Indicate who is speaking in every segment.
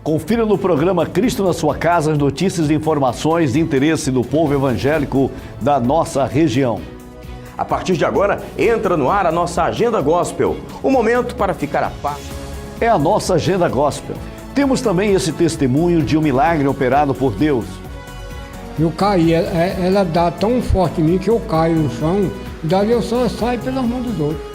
Speaker 1: Confira no programa Cristo na Sua Casa as notícias e informações de interesse do povo evangélico da nossa região.
Speaker 2: A partir de agora, entra no ar a nossa Agenda Gospel, um momento para ficar a par.
Speaker 1: É a nossa Agenda Gospel. Temos também esse testemunho de um milagre operado por Deus.
Speaker 3: Eu caí, ela dá tão forte em mim que eu caio no chão, daí eu só saio pelas mãos dos outros.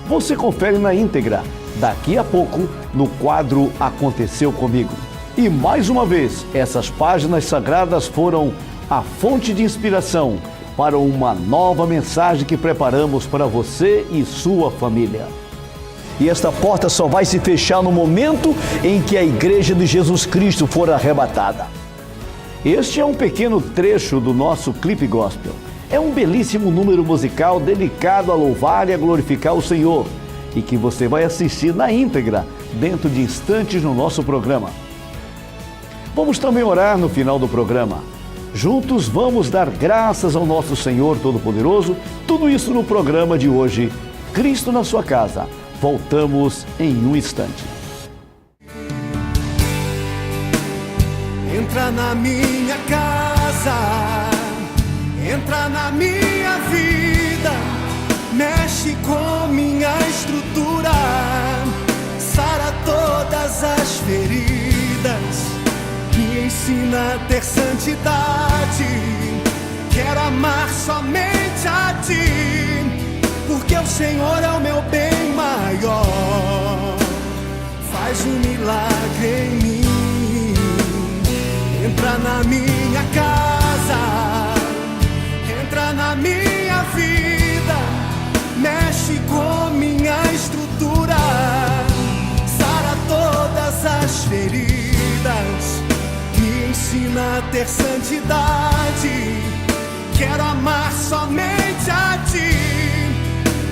Speaker 1: Você confere na íntegra, daqui a pouco, no quadro Aconteceu Comigo. E mais uma vez, essas páginas sagradas foram a fonte de inspiração para uma nova mensagem que preparamos para você e sua família. E esta porta só vai se fechar no momento em que a Igreja de Jesus Cristo for arrebatada. Este é um pequeno trecho do nosso clipe gospel. É um belíssimo número musical dedicado a louvar e a glorificar o Senhor e que você vai assistir na íntegra dentro de instantes no nosso programa. Vamos também orar no final do programa. Juntos vamos dar graças ao nosso Senhor Todo-Poderoso. Tudo isso no programa de hoje, Cristo na Sua Casa. Voltamos em um instante.
Speaker 4: Entra na minha casa, entra na minha vida, mexe com minha estrutura, sara todas as feridas, me ensina a ter santidade, quero amar somente a Ti, porque o Senhor é o meu bem maior, faz um milagre em mim. Entra na minha casa, entra na minha vida, mexe com minha estrutura, sara todas as feridas, me ensina a ter santidade, quero amar somente a Ti,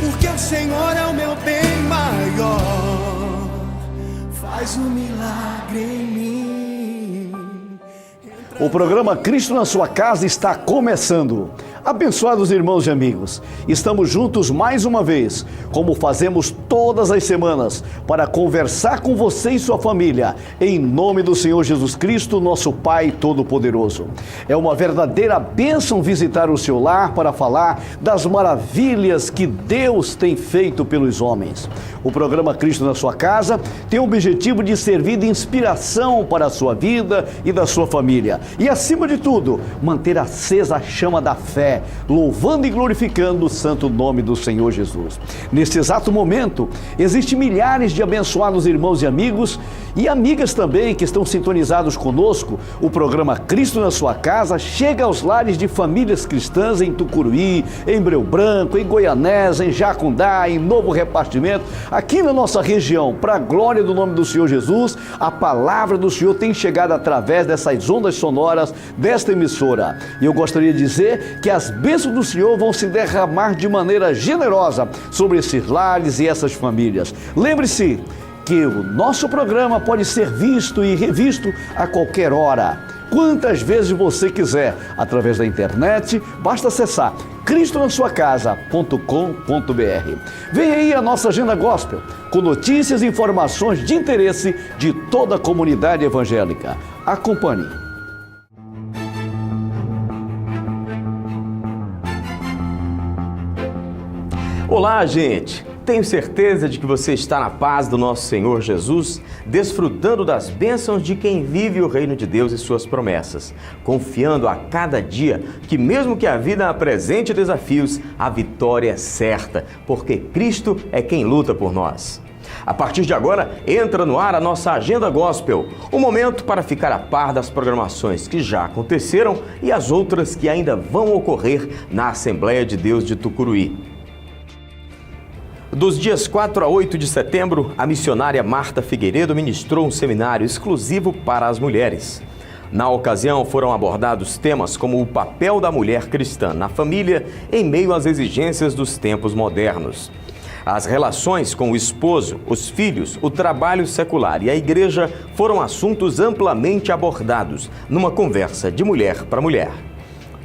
Speaker 4: porque o Senhor é o meu bem maior, faz um milagre em mim.
Speaker 1: O programa Cristo na Sua Casa está começando. Abençoados irmãos e amigos, estamos juntos mais uma vez, como fazemos todas as semanas, para conversar com você e sua família, em nome do Senhor Jesus Cristo, nosso Pai Todo-Poderoso. É uma verdadeira bênção visitar o seu lar para falar das maravilhas que Deus tem feito pelos homens. O programa Cristo na Sua Casa tem o objetivo de servir de inspiração para a sua vida e da sua família. E, acima de tudo, manter acesa a chama da fé, louvando e glorificando o santo nome do Senhor Jesus. Neste exato momento, existem milhares de abençoados irmãos e amigos e amigas também que estão sintonizados conosco. O programa Cristo na Sua Casa chega aos lares de famílias cristãs em Tucuruí, em Breu Branco, em Goianésia, em Jacundá, em Novo Repartimento, aqui na nossa região. Para a glória do nome do Senhor Jesus, a palavra do Senhor tem chegado através dessas ondas sonoras desta emissora. E eu gostaria de dizer que as bênçãos do Senhor vão se derramar de maneira generosa sobre esses lares e essas famílias. Lembre-se que o nosso programa pode ser visto e revisto a qualquer hora, quantas vezes você quiser, através da internet. Basta acessar cristonasuacasa.com.br. Vem aí a nossa Agenda Gospel, com notícias e informações de interesse de toda a comunidade evangélica. Acompanhe.
Speaker 2: Olá, gente! Tenho certeza de que você está na paz do nosso Senhor Jesus, desfrutando das bênçãos de quem vive o reino de Deus e suas promessas, confiando a cada dia que, mesmo que a vida apresente desafios, a vitória é certa, porque Cristo é quem luta por nós. A partir de agora, entra no ar a nossa Agenda Gospel, um momento para ficar a par das programações que já aconteceram e as outras que ainda vão ocorrer na Assembleia de Deus de Tucuruí. Dos dias 4 a 8 de setembro, a missionária Marta Figueiredo ministrou um seminário exclusivo para as mulheres. Na ocasião, foram abordados temas como o papel da mulher cristã na família em meio às exigências dos tempos modernos. As relações com o esposo, os filhos, o trabalho secular e a igreja foram assuntos amplamente abordados numa conversa de mulher para mulher.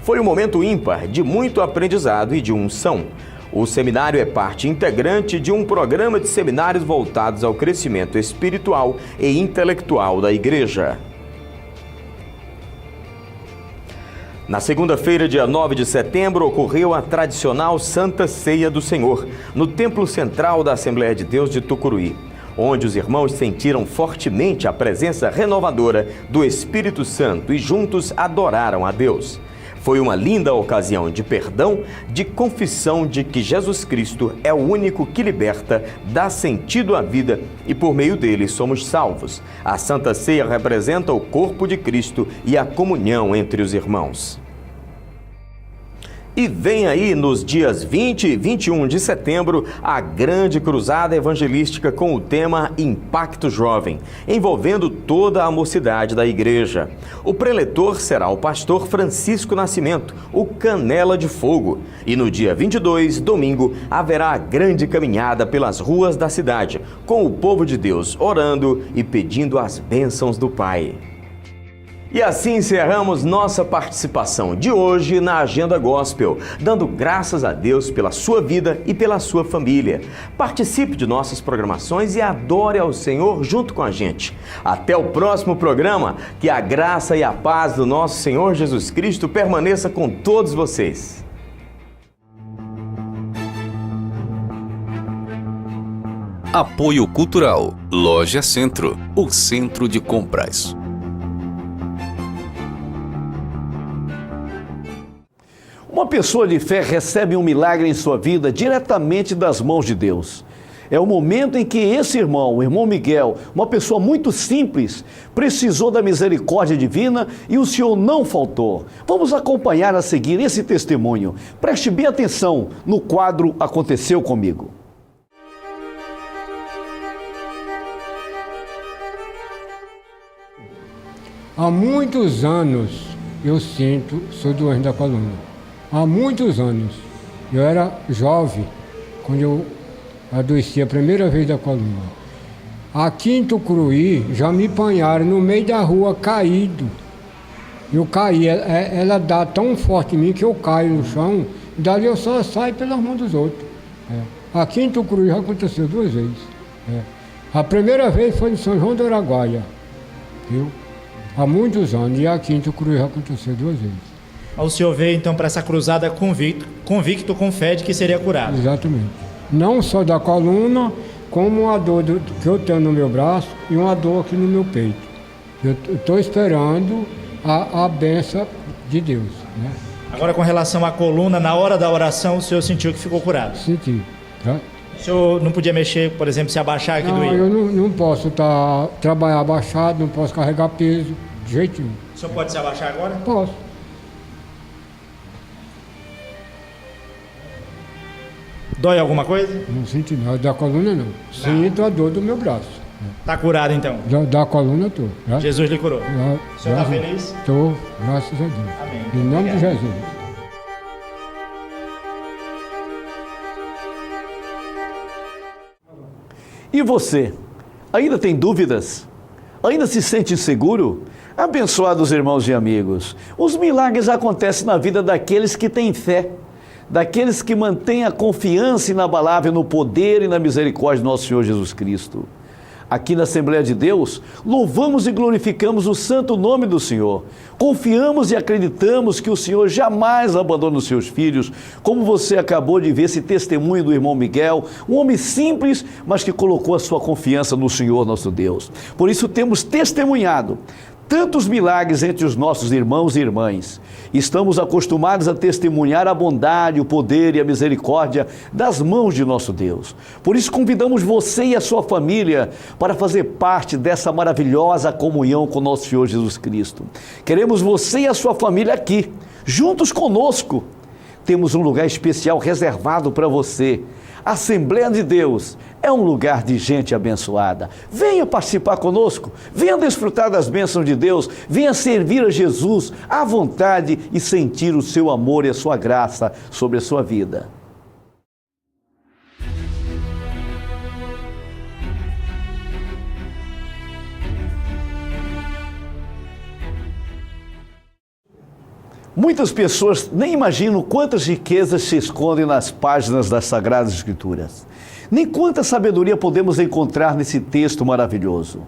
Speaker 2: Foi um momento ímpar de muito aprendizado e de unção. O seminário é parte integrante de um programa de seminários voltados ao crescimento espiritual e intelectual da Igreja. Na segunda-feira, dia 9 de setembro, ocorreu a tradicional Santa Ceia do Senhor, no Templo Central da Assembleia de Deus de Tucuruí, onde os irmãos sentiram fortemente a presença renovadora do Espírito Santo e juntos adoraram a Deus. Foi uma linda ocasião de perdão, de confissão de que Jesus Cristo é o único que liberta, dá sentido à vida e por meio dele somos salvos. A Santa Ceia representa o corpo de Cristo e a comunhão entre os irmãos. E vem aí, nos dias 20 e 21 de setembro, a grande cruzada evangelística com o tema Impacto Jovem, envolvendo toda a mocidade da igreja. O preletor será o pastor Francisco Nascimento, o Canela de Fogo. E no dia 22, domingo, haverá a grande caminhada pelas ruas da cidade, com o povo de Deus orando e pedindo as bênçãos do Pai. E assim encerramos nossa participação de hoje na Agenda Gospel, dando graças a Deus pela sua vida e pela sua família. Participe de nossas programações e adore ao Senhor junto com a gente. Até o próximo programa, que a graça e a paz do nosso Senhor Jesus Cristo permaneça com todos vocês.
Speaker 5: Apoio Cultural, Loja Centro, o centro de compras.
Speaker 1: Uma pessoa de fé recebe um milagre em sua vida diretamente das mãos de Deus. É o momento em que esse irmão, o irmão Miguel, uma pessoa muito simples, precisou da misericórdia divina e o Senhor não faltou. Vamos acompanhar a seguir esse testemunho. Preste bem atenção no quadro Aconteceu Comigo.
Speaker 3: Há muitos anos eu sou doente da coluna. Há muitos anos. Eu era jovem quando eu adoeci a primeira vez da coluna. Aqui em Tucuruí já me apanharam no meio da rua caído. Eu caí, ela dá tão forte em mim que eu caio no chão, e dali eu só saio pelas mãos dos outros. Aqui em Tucuruí já aconteceu 2 vezes. A primeira vez foi em São João do Araguaia, viu? Há muitos anos, e aqui em Tucuruí já aconteceu 2 vezes.
Speaker 6: O senhor veio então para essa cruzada convicto com fé de que seria curado.
Speaker 3: Exatamente. Não só da coluna, como uma dor que eu tenho no meu braço e uma dor aqui no meu peito. Eu estou esperando a bênção de Deus, né?
Speaker 6: Agora, com relação à coluna, na hora da oração, o senhor sentiu que ficou curado?
Speaker 3: Senti. Tá?
Speaker 6: O senhor não podia mexer, por exemplo, se abaixar aqui do
Speaker 3: Não, eu não posso trabalhar abaixado, não posso carregar peso, de jeito nenhum.
Speaker 6: O senhor pode se abaixar agora?
Speaker 3: Posso.
Speaker 6: Dói alguma coisa?
Speaker 3: Não sinto nada. Da coluna não. Sinto a dor do meu braço.
Speaker 6: Está curado então?
Speaker 3: Da coluna estou.
Speaker 6: Jesus lhe curou.
Speaker 3: O
Speaker 6: senhor está feliz?
Speaker 3: Estou, graças a Deus.
Speaker 6: Amém.
Speaker 3: Em nome de Jesus.
Speaker 1: E você? Ainda tem dúvidas? Ainda se sente inseguro? Abençoados irmãos e amigos, os milagres acontecem na vida daqueles que têm fé, daqueles que mantêm a confiança inabalável no poder e na misericórdia do nosso Senhor Jesus Cristo. Aqui na Assembleia de Deus, louvamos e glorificamos o santo nome do Senhor. Confiamos e acreditamos que o Senhor jamais abandona os seus filhos, como você acabou de ver esse testemunho do irmão Miguel, um homem simples, mas que colocou a sua confiança no Senhor nosso Deus. Por isso temos testemunhado tantos milagres entre os nossos irmãos e irmãs. Estamos acostumados a testemunhar a bondade, o poder e a misericórdia das mãos de nosso Deus. Por isso convidamos você e a sua família para fazer parte dessa maravilhosa comunhão com nosso Senhor Jesus Cristo. Queremos você e a sua família aqui, juntos conosco. Temos um lugar especial reservado para você. A Assembleia de Deus é um lugar de gente abençoada. Venha participar conosco, venha desfrutar das bênçãos de Deus, venha servir a Jesus à vontade e sentir o seu amor e a sua graça sobre a sua vida. Muitas pessoas nem imaginam quantas riquezas se escondem nas páginas das Sagradas Escrituras. Nem quanta sabedoria podemos encontrar nesse texto maravilhoso.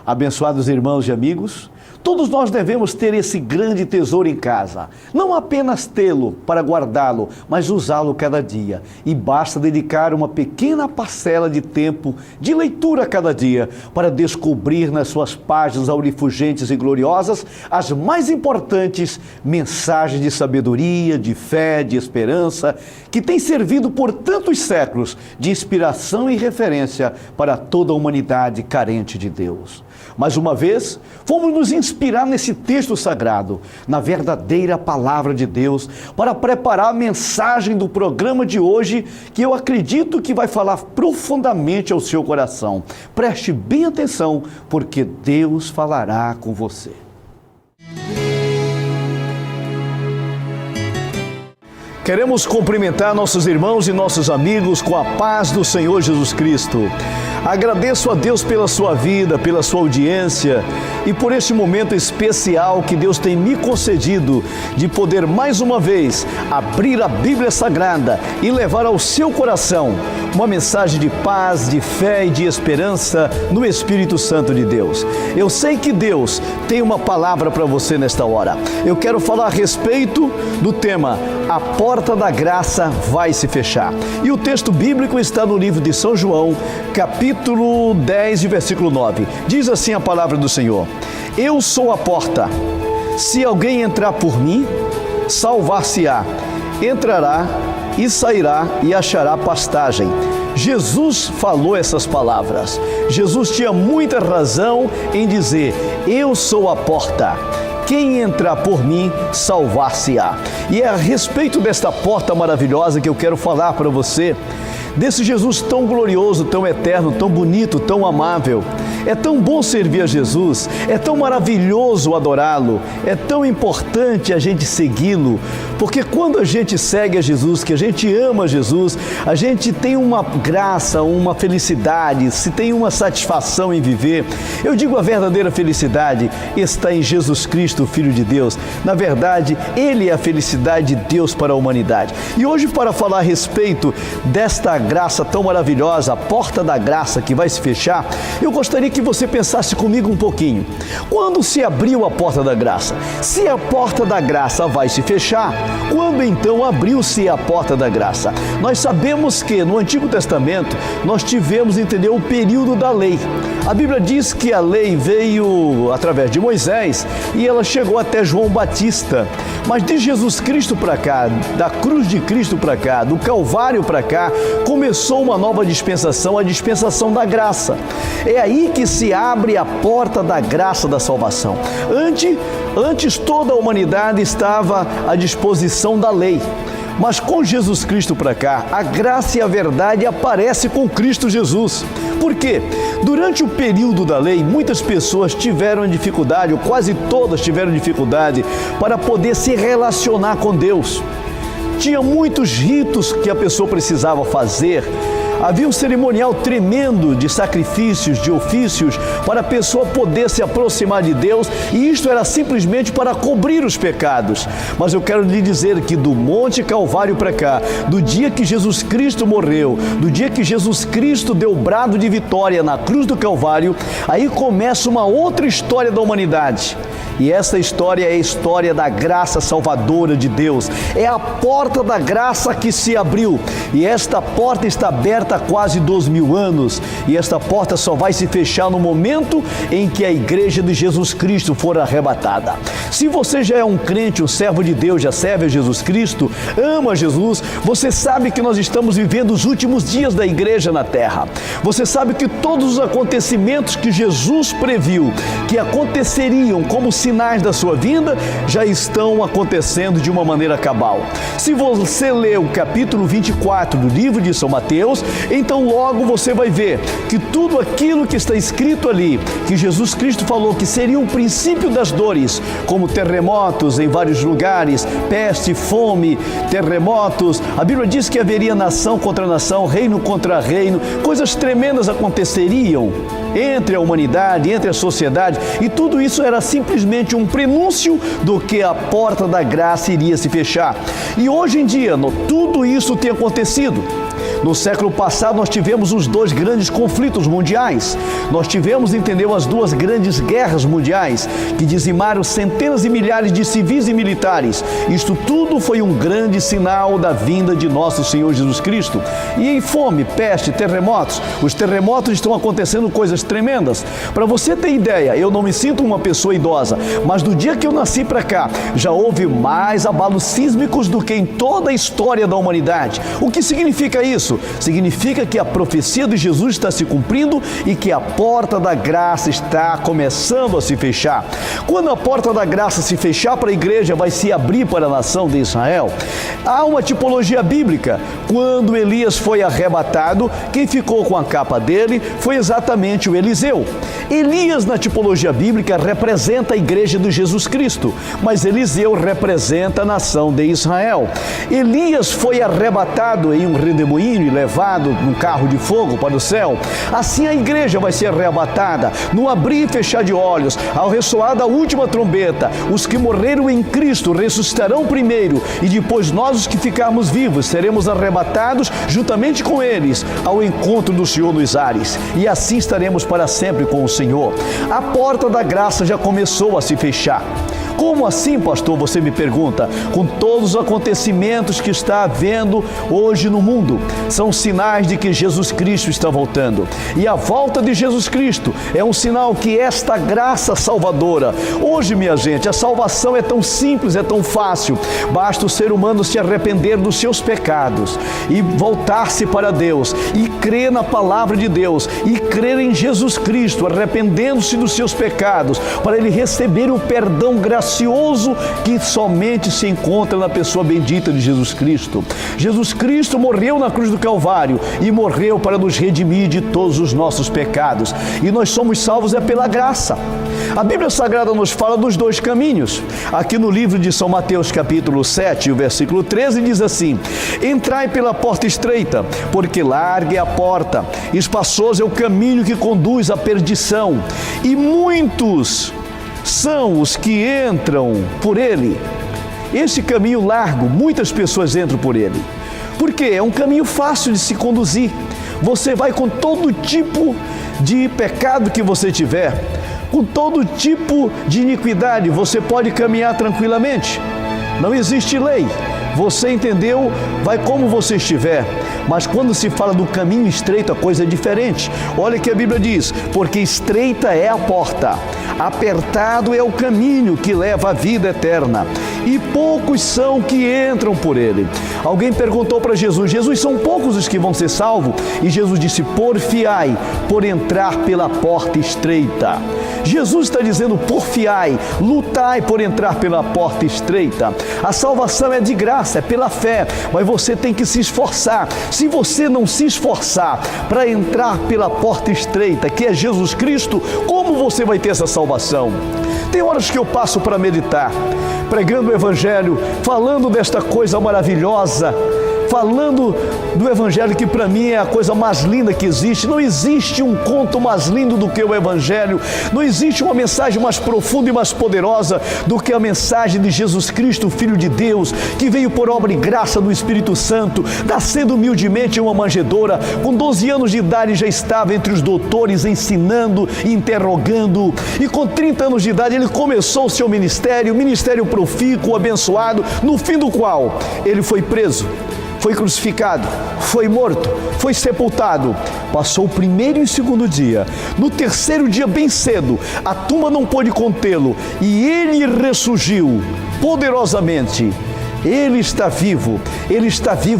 Speaker 1: Abençoados irmãos e amigos, todos nós devemos ter esse grande tesouro em casa. Não apenas tê-lo para guardá-lo, mas usá-lo cada dia. E basta dedicar uma pequena parcela de tempo de leitura cada dia para descobrir nas suas páginas aurifugentes e gloriosas as mais importantes mensagens de sabedoria, de fé, de esperança, que têm servido por tantos séculos de inspiração e referência para toda a humanidade carente de Deus. Mais uma vez, fomos nos inspirar nesse texto sagrado, na verdadeira palavra de Deus, para preparar a mensagem do programa de hoje, que eu acredito que vai falar profundamente ao seu coração. Preste bem atenção, porque Deus falará com você. Queremos cumprimentar nossos irmãos e nossos amigos com a paz do Senhor Jesus Cristo. Agradeço a Deus pela sua vida, pela sua audiência e por este momento especial que Deus tem me concedido de poder mais uma vez abrir a Bíblia Sagrada e levar ao seu coração uma mensagem de paz, de fé e de esperança no Espírito Santo de Deus. Eu sei que Deus tem uma palavra para você nesta hora. Eu quero falar a respeito do tema A Porta da Graça Vai Se Fechar. E o texto bíblico está no livro de São João, capítulo 10, versículo 9. Diz assim a palavra do Senhor: Eu sou a porta. Se alguém entrar por mim, salvar-se-á. Entrará e sairá e achará pastagem. Jesus falou essas palavras. Jesus tinha muita razão em dizer: Eu sou a porta. Quem entrar por mim, salvar-se-á. E é a respeito desta porta maravilhosa que eu quero falar para você, desse Jesus tão glorioso, tão eterno, tão bonito, tão amável. É tão bom servir a Jesus, é tão maravilhoso adorá-lo, é tão importante a gente segui-lo, porque quando a gente segue a Jesus, que a gente ama Jesus, a gente tem uma graça, uma felicidade, se tem uma satisfação em viver. Eu digo, a verdadeira felicidade está em Jesus Cristo, o Filho de Deus. Na verdade, Ele é a felicidade de Deus para a humanidade. E hoje, para falar a respeito desta graça tão maravilhosa, a porta da graça que vai se fechar, eu gostaria que você pensasse comigo um pouquinho. Quando se abriu a porta da graça? Se a porta da graça vai se fechar, quando então abriu-se a porta da graça? Nós sabemos que no Antigo Testamento nós tivemos, entendeu, o período da lei. A Bíblia diz que a lei veio através de Moisés e ela chegou até João Batista. Mas de Jesus Cristo para cá, da cruz de Cristo para cá, do Calvário para cá, começou uma nova dispensação, a dispensação da graça. É aí que se abre a porta da graça da salvação. Antes toda a humanidade estava à disposição da lei. Mas com Jesus Cristo para cá, a graça e a verdade aparecem com Cristo Jesus. Por quê? Durante o período da lei, muitas pessoas tiveram dificuldade, ou quase todas tiveram dificuldade, para poder se relacionar com Deus. Tinha muitos ritos que a pessoa precisava fazer. Havia um cerimonial tremendo de sacrifícios, de ofícios, para a pessoa poder se aproximar de Deus, e isto era simplesmente para cobrir os pecados. Mas eu quero lhe dizer que do Monte Calvário para cá, do dia que Jesus Cristo morreu, do dia que Jesus Cristo deu o brado de vitória na cruz do Calvário, aí começa uma outra história da humanidade. E essa história é a história da graça salvadora de Deus. É a porta da graça que se abriu. E esta porta está aberta há quase 2000 anos. E esta porta só vai se fechar no momento em que a igreja de Jesus Cristo for arrebatada. Se você já é um crente, um servo de Deus, já serve a Jesus Cristo, ama Jesus, você sabe que nós estamos vivendo os últimos dias da igreja na terra. Você sabe que todos os acontecimentos que Jesus previu, que aconteceriam como sinais da sua vinda, já estão acontecendo de uma maneira cabal. Se você ler o capítulo 24 do livro de São Mateus, então logo você vai ver que tudo aquilo que está escrito ali, que Jesus Cristo falou que seria um princípio das dores, como terremotos em vários lugares, peste, fome, terremotos. A Bíblia diz que haveria nação contra nação, reino contra reino, coisas tremendas aconteceriam entre a humanidade, entre a sociedade, e tudo isso era simplesmente simplesmente um prenúncio do que a porta da graça iria se fechar. E hoje em dia, tudo isso tem acontecido. No século passado nós tivemos os dois grandes conflitos mundiais. Nós tivemos, entendeu, as duas grandes guerras mundiais que dizimaram centenas e milhares de civis e militares. Isto tudo foi um grande sinal da vinda de nosso Senhor Jesus Cristo. E em fome, peste, terremotos. Os terremotos estão acontecendo coisas tremendas. Para você ter ideia, eu não me sinto uma pessoa idosa, mas do dia que eu nasci para cá, já houve mais abalos sísmicos do que em toda a história da humanidade. O que significa isso? Significa que a profecia de Jesus está se cumprindo e que a porta da graça está começando a se fechar. Quando a porta da graça se fechar para a igreja, vai se abrir para a nação de Israel. Há uma tipologia bíblica. Quando Elias foi arrebatado, quem ficou com a capa dele foi exatamente o Eliseu. Elias, na tipologia bíblica, representa a igreja de Jesus Cristo, mas Eliseu representa a nação de Israel. Elias foi arrebatado em um redemoinho e levado num carro de fogo para o céu. Assim a igreja vai ser arrebatada, no abrir e fechar de olhos, ao ressoar da última trombeta. Os que morreram em Cristo ressuscitarão primeiro, e depois nós, os que ficarmos vivos, seremos arrebatados juntamente com eles ao encontro do Senhor nos ares, e assim estaremos para sempre com o Senhor. A porta da graça já começou a se fechar. Como assim, pastor? Você me pergunta. Com todos os acontecimentos que está havendo hoje no mundo, são sinais de que Jesus Cristo está voltando. E a volta de Jesus Cristo é um sinal que esta graça salvadora, hoje, minha gente, a salvação é tão simples, é tão fácil. Basta o ser humano se arrepender dos seus pecados e voltar-se para Deus e crer na palavra de Deus e crer em Jesus Cristo, arrependendo-se dos seus pecados, para ele receber o perdão gracioso que somente se encontra na pessoa bendita de Jesus Cristo. Jesus Cristo morreu na cruz do Calvário e morreu para nos redimir de todos os nossos pecados. E nós somos salvos pela graça. A Bíblia Sagrada nos fala dos dois caminhos. Aqui no livro de São Mateus, capítulo 7, o versículo 13, diz assim: entrai pela porta estreita, porque larga é a porta, espaçoso é o caminho que conduz à perdição, e muitos são os que entram por ele. Esse caminho largo, muitas pessoas entram por ele. Por quê? É um caminho fácil de se conduzir. Você vai com todo tipo de pecado que você tiver, com todo tipo de iniquidade, você pode caminhar tranquilamente. Não existe lei. Você entendeu? Vai como você estiver. Mas quando se fala do caminho estreito, a coisa é diferente. Olha que a Bíblia diz: porque estreita é a porta, apertado é o caminho que leva à vida eterna, e poucos são que entram por ele. Alguém perguntou para Jesus: Jesus, são poucos os que vão ser salvos? E Jesus disse: porfiai por entrar pela porta estreita. Jesus está dizendo: porfiai, lutai por entrar pela porta estreita. A salvação é de graça, é pela fé, mas você tem que se esforçar. Se você não se esforçar para entrar pela porta estreita, que é Jesus Cristo, como você vai ter essa salvação? Tem horas que eu passo para meditar, pregando o Evangelho, falando desta coisa maravilhosa, falando do Evangelho que para mim é a coisa mais linda que existe. Não existe um conto mais lindo do que o Evangelho. Não existe uma mensagem mais profunda e mais poderosa do que a mensagem de Jesus Cristo, Filho de Deus, que veio por obra e graça do Espírito Santo, nascendo humildemente em uma manjedoura. Com 12 anos de idade já estava entre os doutores ensinando e interrogando. E com 30 anos de idade ele começou o seu ministério profícuo, abençoado, no fim do qual ele foi preso, foi crucificado, foi morto, foi sepultado. Passou o primeiro e o segundo dia. No terceiro dia, bem cedo, a tumba não pôde contê-lo e ele ressurgiu poderosamente. Ele está vivo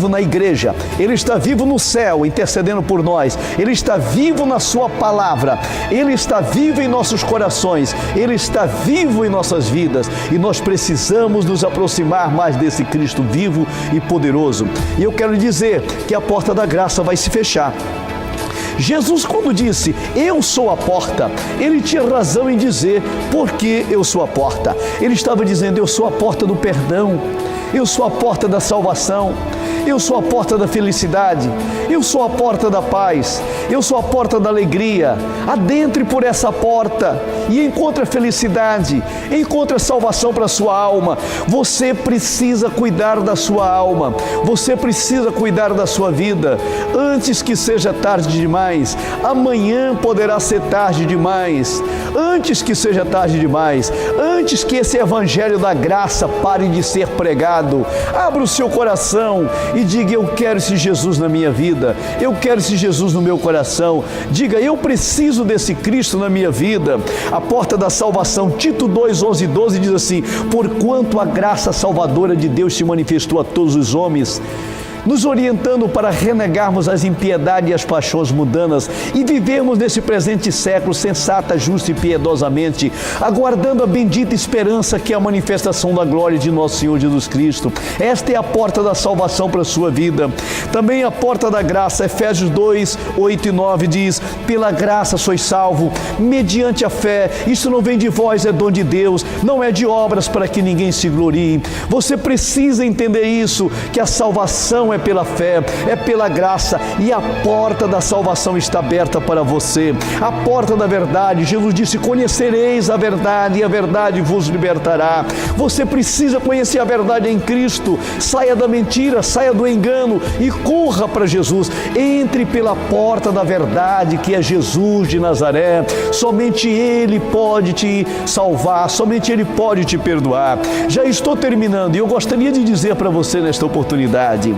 Speaker 1: na igreja, Ele está vivo no céu, intercedendo por nós, Ele está vivo na sua palavra, Ele está vivo em nossos corações, Ele está vivo em nossas vidas, e nós precisamos nos aproximar mais desse Cristo vivo e poderoso. E eu quero dizer que a porta da graça vai se fechar. Jesus, quando disse: eu sou a porta, ele tinha razão em dizer: porque eu sou a porta. Ele estava dizendo: eu sou a porta do perdão, eu sou a porta da salvação. Eu sou a porta da felicidade, eu sou a porta da paz, eu sou a porta da alegria. Adentre por essa porta e encontre a felicidade, encontre a salvação para a sua alma. Você precisa cuidar da sua alma, você precisa cuidar da sua vida, antes que seja tarde demais. Amanhã poderá ser tarde demais, antes que seja tarde demais, antes que esse evangelho da graça pare de ser pregado. Abra o seu coração e diga: eu quero esse Jesus na minha vida, eu quero esse Jesus no meu coração. Diga: eu preciso desse Cristo na minha vida. A porta da salvação, Tito 2, 11 e 12 diz assim: porquanto a graça salvadora de Deus se manifestou a todos os homens, nos orientando para renegarmos as impiedades e as paixões mundanas e vivermos nesse presente século sensata, justa e piedosamente, aguardando a bendita esperança que é a manifestação da glória de nosso Senhor Jesus Cristo. Esta é a porta da salvação para a sua vida. Também a porta da graça, Efésios 2, 8 e 9 diz: pela graça sois salvo, mediante a fé. Isso não vem de vós, é dom de Deus, não é de obras para que ninguém se glorie. Você precisa entender isso, que a salvação é pela fé, é pela graça, e a porta da salvação está aberta para você. A porta da verdade, Jesus disse: conhecereis a verdade e a verdade vos libertará. Você precisa conhecer a verdade em Cristo. Saia da mentira, saia do engano e corra para Jesus. Entre pela porta da verdade, que é Jesus de Nazaré. Somente Ele pode te salvar, somente Ele pode te perdoar. Já estou terminando e eu gostaria de dizer para você nesta oportunidade: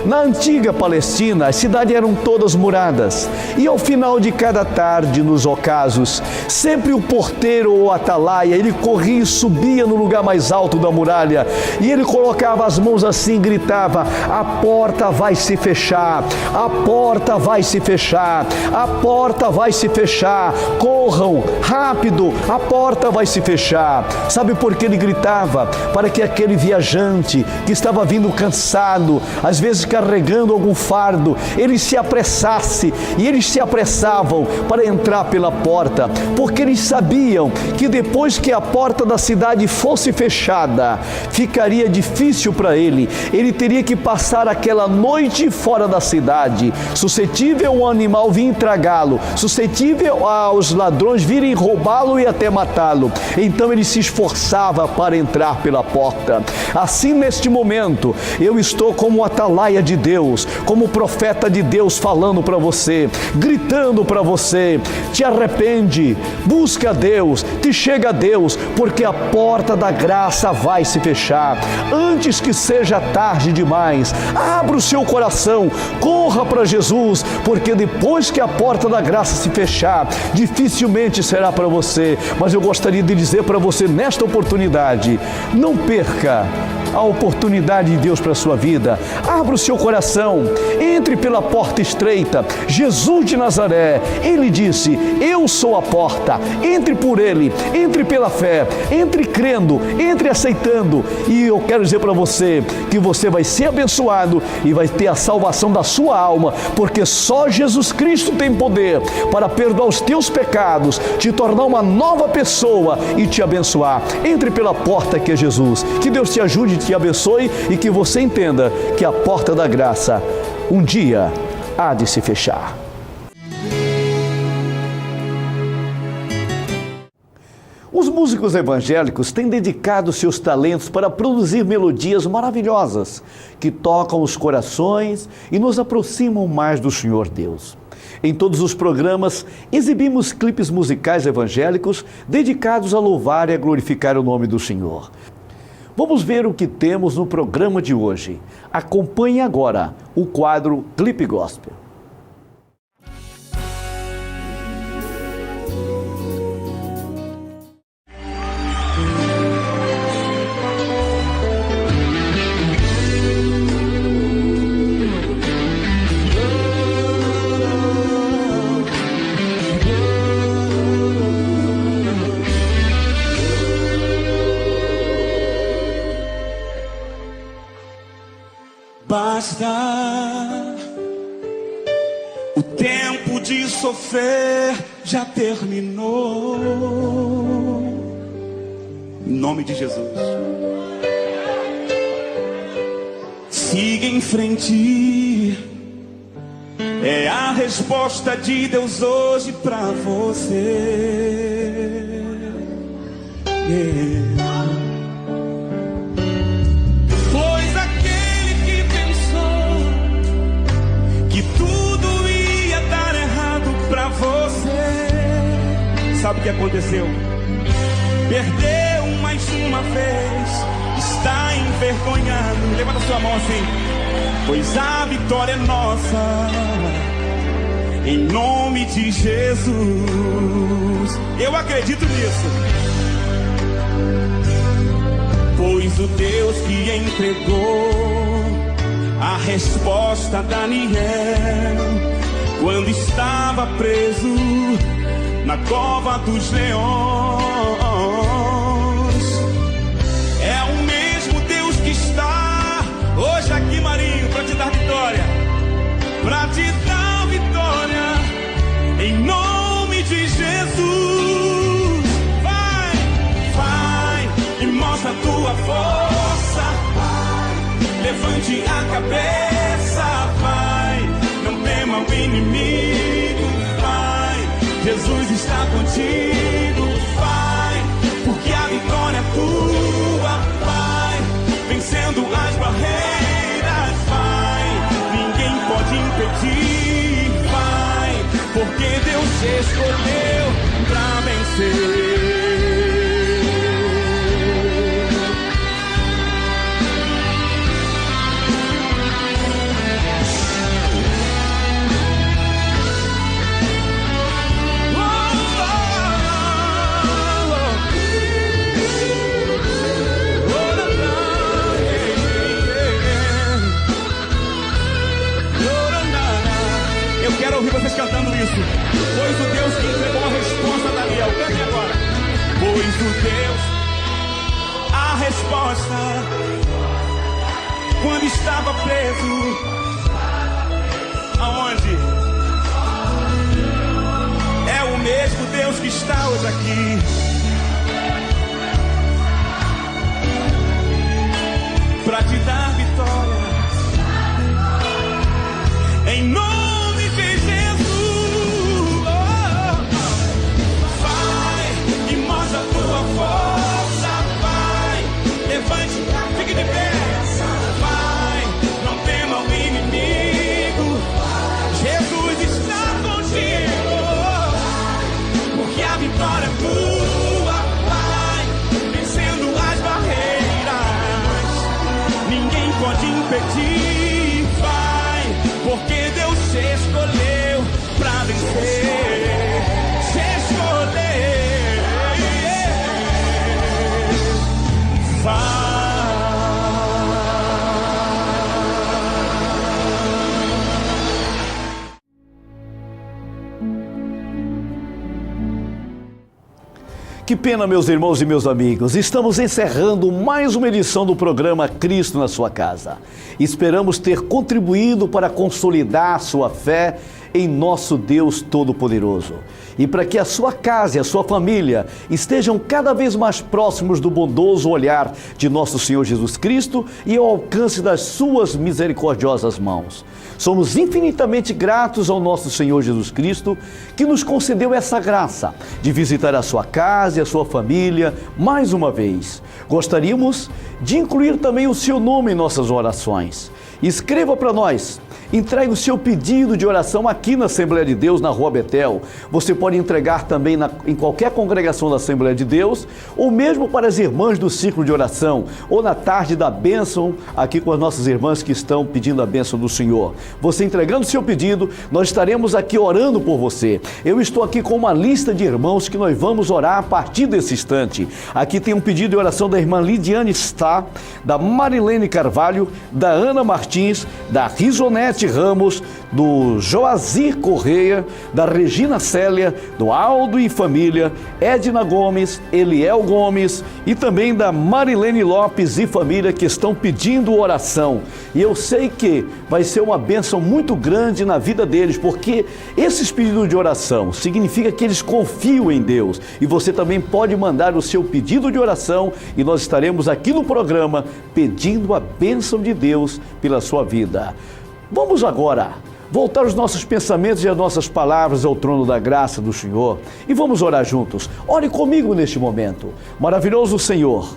Speaker 1: na antiga Palestina, as cidades eram todas muradas, e ao final de cada tarde, nos ocasos, sempre o porteiro ou atalaia, ele corria e subia no lugar mais alto da muralha, e ele colocava as mãos assim e gritava: a porta vai se fechar, a porta vai se fechar, a porta vai se fechar, corram, rápido, a porta vai se fechar. Sabe por que ele gritava? Para que aquele viajante que estava vindo cansado, às vezes carregando algum fardo, ele se apressasse, e eles se apressavam para entrar pela porta, porque eles sabiam que depois que a porta da cidade fosse fechada, ficaria difícil para ele. Ele teria que passar aquela noite fora da cidade, suscetível ao animal vir tragá-lo, suscetível aos ladrões virem roubá-lo e até matá-lo. Então ele se esforçava para entrar pela porta. Assim, neste momento, eu estou como atalaia de Deus, como profeta de Deus, falando para você, gritando para você: te arrepende, busca Deus, te chega a Deus, porque a porta da graça vai se fechar, antes que seja tarde demais. Abra o seu coração, corra para Jesus, porque depois que a porta da graça se fechar, dificilmente será para você. Mas eu gostaria de dizer para você nesta oportunidade: não perca a oportunidade de Deus para a sua vida. Abra o seu coração, entre pela porta estreita. Jesus de Nazaré, Ele disse: eu sou a porta. Entre por Ele, entre pela fé, entre crendo, entre aceitando. E eu quero dizer para você que você vai ser abençoado e vai ter a salvação da sua alma, porque só Jesus Cristo tem poder para perdoar os teus pecados, te tornar uma nova pessoa e te abençoar. Entre pela porta que é Jesus. Que Deus te ajude, te abençoe, e que você entenda que a porta da graça um dia há de se fechar. Os músicos evangélicos têm dedicado seus talentos para produzir melodias maravilhosas que tocam os corações e nos aproximam mais do Senhor Deus. Em todos os programas, exibimos clipes musicais evangélicos dedicados a louvar e a glorificar o nome do Senhor. Vamos ver o que temos no programa de hoje. Acompanhe agora o quadro Clipe Gospel.
Speaker 4: Basta, o tempo de sofrer já terminou. Em nome de Jesus. siga em frente. É a resposta de Deus hoje pra você. Pois aquele que pensou que tudo ia dar errado pra você, sabe o que aconteceu? Perdeu mais uma vez, está envergonhado. Levanta sua mão assim. Pois a vitória é nossa, em nome de Jesus. Eu acredito nisso. Pois o Deus que entregou a resposta a Daniel, quando estava preso na cova dos leões, é o mesmo Deus que está hoje aqui, Marinho, para te dar vitória, para te dar vitória, em nome de Jesus. Vai, vai e mostra a tua força, levante a cabeça, vai, não tema o inimigo, vai, Jesus está contigo, vai, porque a vitória é tua, vai, vencendo as barreiras, vai, ninguém pode impedir, vai, porque Deus te escolheu pra vencer. Quero ouvir vocês cantando isso. Pois o Deus que entregou a resposta a Daniel. Cante agora. Pois o Deus, a resposta, quando estava preso, aonde? É o mesmo Deus que está hoje aqui. Para te dar vitória, em nome de Jesus. Vai e mostra a tua força, vai, levante, fique de pé, vai, não tema o inimigo, Jesus está contigo, porque a vitória é tua, vai, vencendo as barreiras, ninguém pode impedir, vai, porque Deus te escolheu pra vencer, te escolheu, vai.
Speaker 1: Que pena, meus irmãos e meus amigos, estamos encerrando mais uma edição do programa Cristo na Sua Casa. Esperamos ter contribuído para consolidar sua fé em nosso Deus Todo-Poderoso e para que a sua casa e a sua família estejam cada vez mais próximos do bondoso olhar de nosso Senhor Jesus Cristo e ao alcance das suas misericordiosas mãos. Somos infinitamente gratos ao nosso Senhor Jesus Cristo, que nos concedeu essa graça de visitar a sua casa e a sua família mais uma vez. Gostaríamos de incluir também o seu nome em nossas orações. Escreva para nós. Entregue o seu pedido de oração aqui na Assembleia de Deus, na Rua Betel. Você pode entregar também em qualquer congregação da Assembleia de Deus, ou mesmo para as irmãs do ciclo de oração, ou na tarde da bênção, aqui com as nossas irmãs que estão pedindo a bênção do Senhor. Você entregando o seu pedido, nós estaremos aqui orando por você. Eu estou aqui com uma lista de irmãos que nós vamos orar a partir desse instante. Aqui tem um pedido de oração da irmã Lidiane Stá, da Marilene Carvalho, da Ana Martins, da Risonete Ivete Ramos, do Joazir Correia, da Regina Célia, do Aldo e família, Edna Gomes, Eliel Gomes e também da Marilene Lopes e família, que estão pedindo oração. E eu sei que vai ser uma bênção muito grande na vida deles, porque esses pedidos de oração significa que eles confiam em Deus. E você também pode mandar o seu pedido de oração e nós estaremos aqui no programa pedindo a bênção de Deus pela sua vida. Vamos agora voltar os nossos pensamentos e as nossas palavras ao trono da graça do Senhor e vamos orar juntos. Ore comigo neste momento. Maravilhoso Senhor,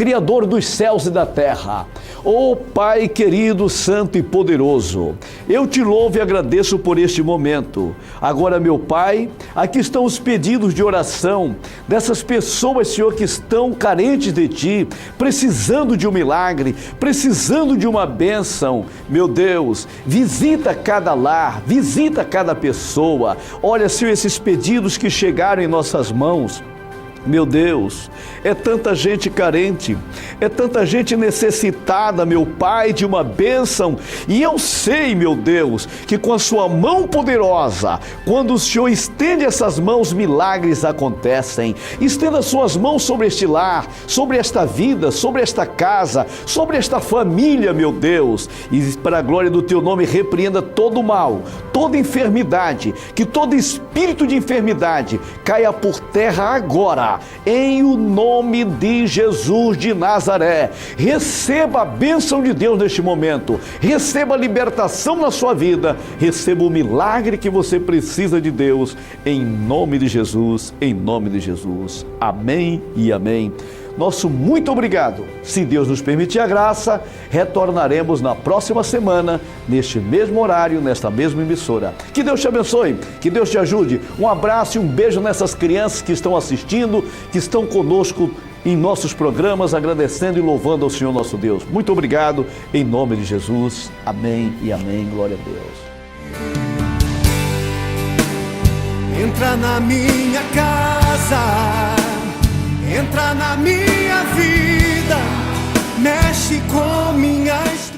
Speaker 1: Criador dos céus e da terra, ó Pai querido, santo e poderoso, eu te louvo e agradeço por este momento. Agora, meu Pai, aqui estão os pedidos de oração dessas pessoas, Senhor, que estão carentes de Ti, precisando de um milagre, precisando de uma bênção. Meu Deus, visita cada lar, visita cada pessoa. Olha, Senhor, esses pedidos que chegaram em nossas mãos. Meu Deus, é tanta gente carente, é tanta gente necessitada, meu Pai, de uma bênção. E eu sei, meu Deus, que com a sua mão poderosa, quando o Senhor estende essas mãos, milagres acontecem. Estenda suas mãos sobre este lar, sobre esta vida, sobre esta casa, sobre esta família, meu Deus. E para a glória do Teu nome, repreenda todo o mal, toda enfermidade, que todo espírito de enfermidade caia por terra agora. Em o nome de Jesus de Nazaré, receba a bênção de Deus neste momento, receba a libertação na sua vida, receba o milagre que você precisa de Deus, em nome de Jesus, em nome de Jesus. Amém e amém. Nosso muito obrigado. Se Deus nos permitir a graça, retornaremos na próxima semana, neste mesmo horário, nesta mesma emissora. Que Deus te abençoe, que Deus te ajude. Um abraço e um beijo nessas crianças que estão assistindo, que estão conosco em nossos programas, agradecendo e louvando ao Senhor nosso Deus. Muito obrigado, em nome de Jesus. Amém e amém. Glória a Deus.
Speaker 7: Entra na minha casa, entra na minha vida, mexe com minha história.